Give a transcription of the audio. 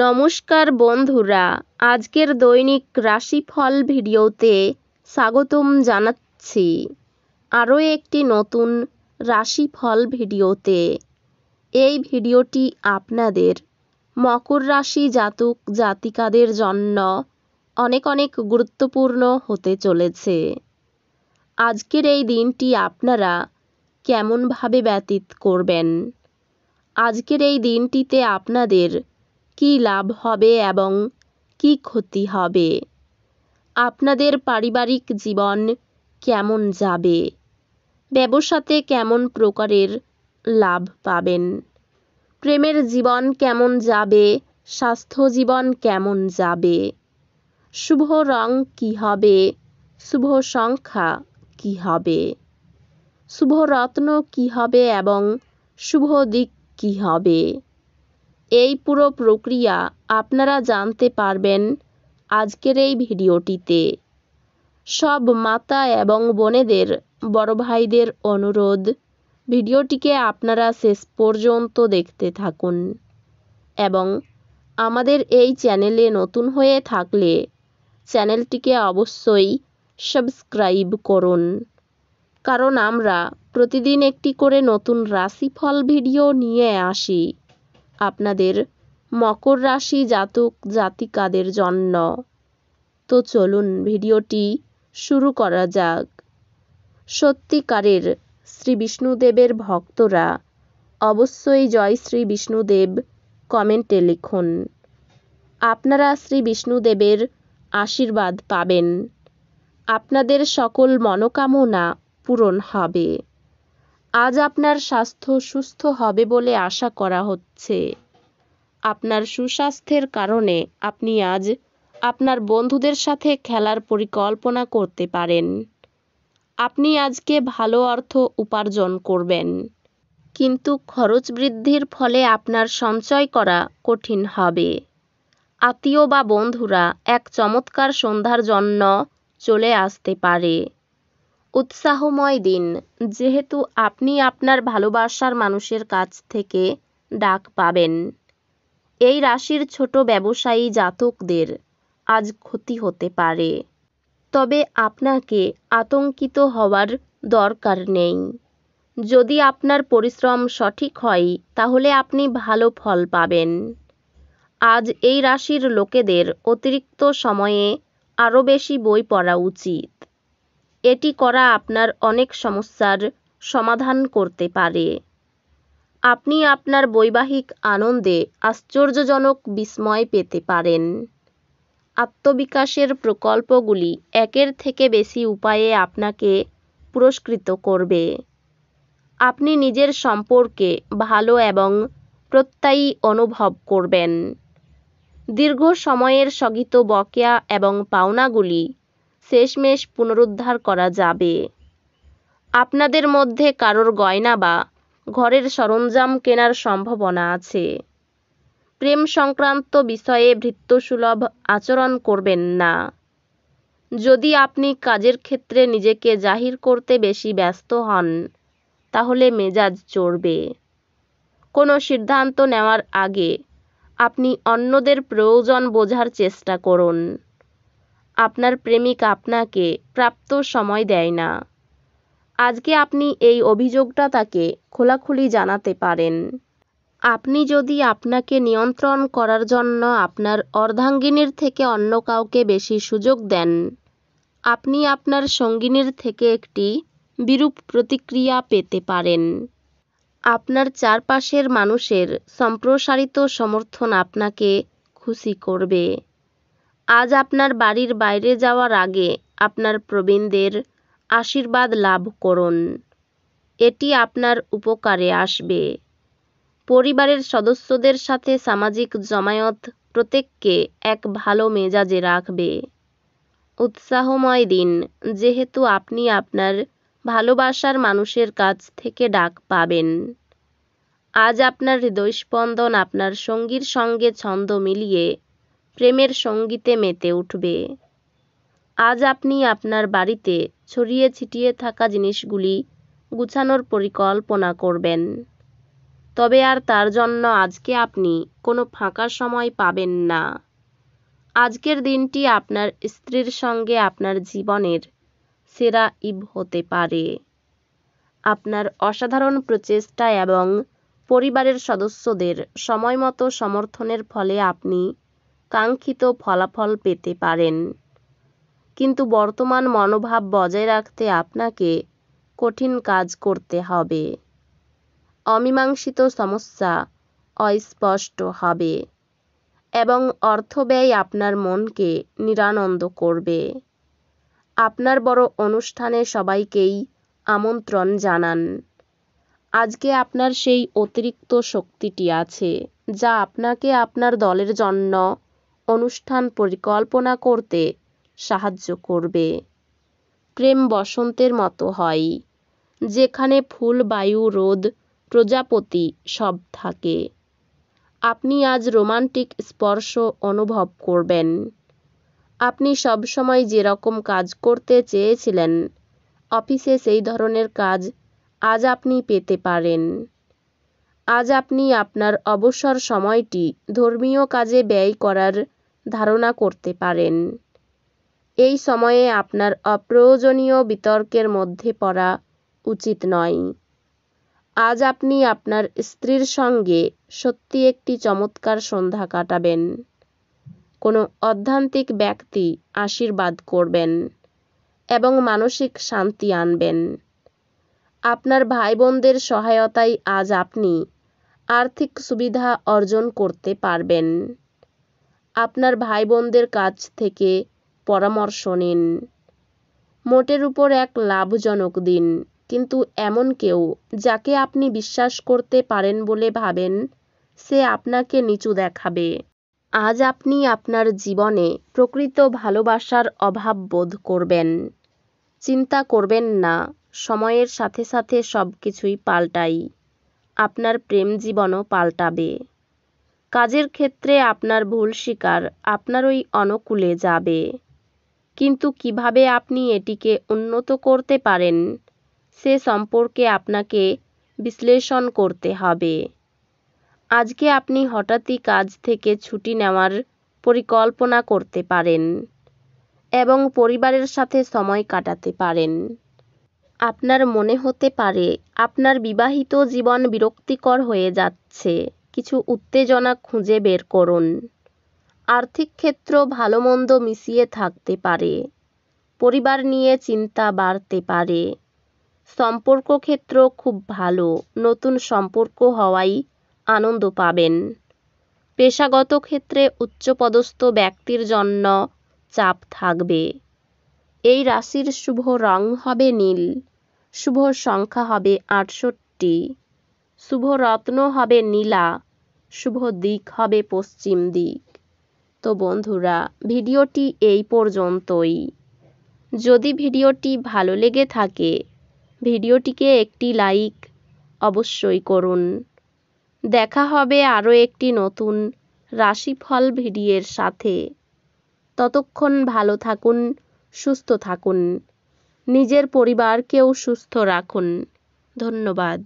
নমস্কার বন্ধুরা, আজকের দৈনিক রাশিফল ভিডিওতে স্বাগতম জানাচ্ছি আরও একটি নতুন রাশিফল ভিডিওতে। এই ভিডিওটি আপনাদের মকর রাশি জাতক জাতিকাদের জন্য অনেক অনেক গুরুত্বপূর্ণ হতে চলেছে। আজকের এই দিনটি আপনারা কেমনভাবে ব্যতীত করবেন, আজকের এই দিনটিতে আপনাদের কী লাভ হবে এবং কী ক্ষতি হবে, আপনাদের পারিবারিক জীবন কেমন যাবে, ব্যবসাতে কেমন প্রকারের লাভ পাবেন, প্রেমের জীবন কেমন যাবে, স্বাস্থ্য জীবন কেমন যাবে, শুভ রং কী হবে, শুভ সংখ্যা কী হবে, শুভ রত্ন কী হবে এবং শুভ দিক কী হবে, এই পুরো প্রক্রিয়া আপনারা জানতে পারবেন আজকের এই ভিডিওটিতে। সব মাতা এবং বোনেদের, বড় ভাইদের অনুরোধ, ভিডিওটিকে আপনারা শেষ পর্যন্ত দেখতে থাকুন এবং আমাদের এই চ্যানেলে নতুন হয়ে থাকলে চ্যানেলটিকে অবশ্যই সাবস্ক্রাইব করুন, কারণ আমরা প্রতিদিন একটি করে নতুন রাশিফল ভিডিও নিয়ে আসি আপনাদের মকর রাশি জাতক জাতিকাদের জন্য। তো চলুন ভিডিওটি শুরু করা যাক। সত্যিকারের শ্রী বিষ্ণুদেবের ভক্তরা অবশ্যই জয় শ্রী বিষ্ণুদেব কমেন্টে লিখুন। আপনারা শ্রী বিষ্ণুদেবের আশীর্বাদ পাবেন, আপনাদের সকল মনোকামনা পূরণ হবে। আজ আপনার স্বাস্থ্য সুস্থ হবে বলে আশা করা হচ্ছে। আপনার সুস্বাস্থ্যের কারণে আপনি আজ আপনার বন্ধুদের সাথে খেলার পরিকল্পনা করতে পারেন। আপনি আজকে ভালো অর্থ উপার্জন করবেন, কিন্তু খরচ বৃদ্ধির ফলে আপনার সঞ্চয় করা কঠিন হবে। আত্মীয় বা বন্ধুরা এক চমৎকার সন্ধ্যার জন্য চলে আসতে পারে। উৎসাহময় দিন, যেহেতু আপনি আপনার ভালোবাসার মানুষের কাছ থেকে ডাক পাবেন। এই রাশির ছোট ব্যবসায়ী জাতকদের আজ ক্ষতি হতে পারে, তবে আপনাকে আতঙ্কিত হওয়ার দরকার নেই। যদি আপনার পরিশ্রম সঠিক হয় তাহলে আপনি ভালো ফল পাবেন। আজ এই রাশির লোকেদের অতিরিক্ত সময়ে আরও বেশি বই পড়া উচিত। এটি করা আপনার অনেক সমস্যার সমাধান করতে পারে। আপনি আপনার বৈবাহিক আনন্দে আশ্চর্যজনক বিস্ময় পেতে পারেন। আত্মবিকাশের প্রকল্পগুলি একের থেকে বেশি উপায়ে আপনাকে পুরস্কৃত করবে। আপনি নিজের সম্পর্কে ভালো এবং প্রত্যয়ী অনুভব করবেন। দীর্ঘ সময়ের স্থগিত বকেয়া এবং পাওনাগুলি শেষমেশ পুনরুদ্ধার করা যাবে। আপনাদের মধ্যে কারোর গয়না বা ঘরের সরঞ্জাম কেনার সম্ভাবনা আছে। প্রেম সংক্রান্ত বিষয়ে ভৃত্যসুলভ আচরণ করবেন না। যদি আপনি কাজের ক্ষেত্রে নিজেকে জাহির করতে বেশি ব্যস্ত হন তাহলে মেজাজ চড়বে। কোনো সিদ্ধান্ত নেওয়ার আগে আপনি অন্যদের প্রয়োজন বোঝার চেষ্টা করুন। আপনার প্রেমিক আপনাকে প্রাপ্ত সময় দেয় না। আজকে আপনি এই অভিযোগটা তাকে খোলাখুলি জানাতে পারেন। আপনি যদি আপনাকে নিয়ন্ত্রণ করার জন্য আপনার অর্ধাঙ্গিনীর থেকে অন্য কাউকে বেশি সুযোগ দেন, আপনি আপনার সঙ্গিনীর থেকে একটি বিরূপ প্রতিক্রিয়া পেতে পারেন। আপনার চারপাশের মানুষের সম্প্রসারিত সমর্থন আপনাকে খুশি করবে। আজ আপনার বাড়ির বাইরে যাওয়ার আগে আপনার প্রবীণদের আশীর্বাদ লাভ করুন, এটি আপনার উপকারে আসবে। পরিবারের সদস্যদের সাথে সামাজিক জমায়েত প্রত্যেককে এক ভালো মেজাজে রাখবে। উৎসাহময় দিন, যেহেতু আপনি আপনার ভালোবাসার মানুষের কাছ থেকে ডাক পাবেন। আজ আপনার হৃদয়স্পন্দন আপনার সঙ্গীর সঙ্গে ছন্দ মিলিয়ে প্রেমের সঙ্গীতে মেতে উঠবে। আজ আপনি আপনার বাড়িতে ছড়িয়ে ছিটিয়ে থাকা জিনিসগুলি গুছানোর পরিকল্পনা করবেন। তবে আর তার জন্য আজকে আপনি কোনো ফাঁকা সময় পাবেন না। আজকের দিনটি আপনার স্ত্রীর সঙ্গে আপনার জীবনের সেরা ঈদ হতে পারে। আপনার অসাধারণ প্রচেষ্টা এবং পরিবারের সদস্যদের সময়মতো সমর্থনের ফলে আপনি কাঙ্ক্ষিত ফলাফল পেতে পারেন। কিন্তু বর্তমান মনোভাব বজায় রাখতে আপনাকে কঠিন কাজ করতে হবে। অমীমাংসিত সমস্যা অস্পষ্ট হবে এবং অর্থব্যয় আপনার মনকে নিরানন্দ করবে। আপনার বড় অনুষ্ঠানে সবাইকেই আমন্ত্রণ জানান। আজকে আপনার সেই অতিরিক্ত শক্তিটি আছে যা আপনাকে আপনার দলের জন্য অনুষ্ঠান পরিকল্পনা করতে সাহায্য করবে। প্রেম বসন্তের মতো হয়, যেখানে ফুল, বায়ু, রোদ, প্রজাপতি সব থাকে। আপনি আজ রোমান্টিক স্পর্শ অনুভব করবেন। আপনি সবসময় যেরকম কাজ করতে চেয়েছিলেন অফিসে, সেই ধরনের কাজ আজ আপনি পেতে পারেন। আজ আপনি আপনার অবসর সময়টি ধর্মীয় কাজে ব্যয় করার ধারণা করতে পারেন। এই সময়ে আপনার অপ্রয়োজনীয় বিতর্কের মধ্যে পড়া উচিত নয়। আজ আপনি আপনার স্ত্রীর সঙ্গে সত্যি একটি চমৎকার সন্ধ্যা কাটাবেন। কোনো আধ্যাত্মিক ব্যক্তি আশীর্বাদ করবেন এবং মানসিক শান্তি আনবেন। আপনার ভাই বোনদের সহায়তায় আজ আপনি আর্থিক সুবিধা অর্জন করতে পারবেন। আপনার ভাই বোনদের কাছ থেকে পরামর্শ নিন। মোটের উপর এক লাভজনক দিন, কিন্তু এমন কেউ যাকে আপনি বিশ্বাস করতে পারেন বলে ভাবেন সে আপনাকে নিচু দেখাবে। আজ আপনি আপনার জীবনে প্রকৃত ভালোবাসার অভাব বোধ করবেন। চিন্তা করবেন না, সময়ের সাথে সাথে সব কিছুই পাল্টায়। আপনার প্রেম জীবনও পাল্টাবে। কাজের ক্ষেত্রে আপনার ভুল স্বীকার আপনারই অনুকূলে যাবে, কিন্তু কিভাবে আপনি এটিকে উন্নত করতে পারেন সে সম্পর্কে আপনাকে বিশ্লেষণ করতে হবে। আজকে আপনি হঠাৎই কাজ থেকে ছুটি নেওয়ার পরিকল্পনা করতে পারেন এবং পরিবারের সাথে সময় কাটাতে পারেন। আপনার মনে হতে পারে আপনার বিবাহিত জীবন বিরক্তিকর হয়ে যাচ্ছে। কিছু উত্তেজনা খুঁজে বের করুন। আর্থিক ক্ষেত্র ভালো মন্দ মিশিয়ে থাকতে পারে। পরিবার নিয়ে চিন্তা বাড়তে পারে। সম্পর্ক ক্ষেত্র খুব ভালো, নতুন সম্পর্ক হওয়ায় আনন্দ পাবেন। পেশাগত ক্ষেত্রে উচ্চপদস্থ ব্যক্তির জন্য চাপ থাকবে। এই রাশির শুভ রং হবে নীল, শুভ সংখ্যা হবে 68, শুভ রত্ন হবে নীলা, শুভ দিক হবে পশ্চিম দিক। তো বন্ধুরা, ভিডিওটি এই পর্যন্তই। যদি ভিডিওটি ভালো লেগে থাকে ভিডিওটিকে একটি লাইক অবশ্যই করুন। দেখা হবে আরও একটি নতুন রাশিফল ভিডিওর সাথে। ততক্ষণ ভালো থাকুন, সুস্থ থাকুন, নিজের পরিবারকেও সুস্থ রাখুন। ধন্যবাদ।